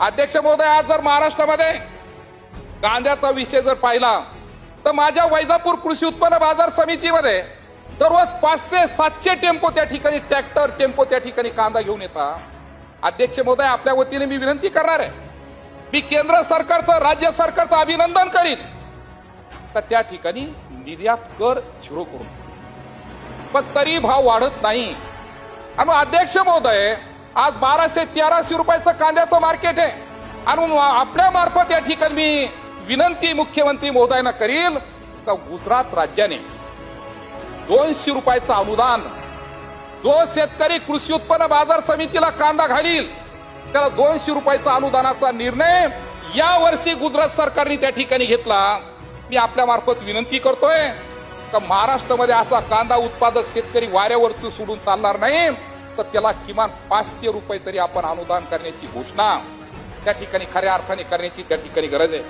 अध्यक्ष महोदय, आज जर महाराष्ट्रामध्ये कांद्याचा विषय जर पाहिला तर माझ्या वैजापूर कृषी उत्पन्न बाजार समितीमध्ये दररोज 500-700 टेम्पो त्या ठिकाणी, ट्रॅक्टर टेम्पो त्या ठिकाणी कांदा घेऊन येतात. अध्यक्ष महोदय, आपल्या वतीने मी विनंती करणार आहे, मी केंद्र सरकारचं, राज्य सरकारचं अभिनंदन करीन तर त्या ठिकाणी निर्यात कर 0 करून, पण तरी भाव वाढत नाही. आणि अध्यक्ष महोदय, आज 1200-1300 रुपयाचं कांद्याचं मार्केट आहे. आणि आपल्या मार्फत या ठिकाणी मी विनंती मुख्यमंत्री महोदयांना करील का गुजरात राज्याने 200 रुपयाचं अनुदान, जो शेतकरी कृषी उत्पन्न बाजार समितीला कांदा घालील त्याला 200 रुपयाचा अनुदानाचा निर्णय या वर्षी गुजरात सरकारने त्या ठिकाणी घेतला. मी आपल्या मार्फत विनंती करतोय का महाराष्ट्रामध्ये असा कांदा उत्पादक शेतकरी वाऱ्यावरती सोडून चालणार नाही, तर त्याला किमान 500 रुपये तरी आपण अनुदान करण्याची घोषणा त्या ठिकाणी खऱ्या अर्थाने करण्याची त्या ठिकाणी गरज आहे.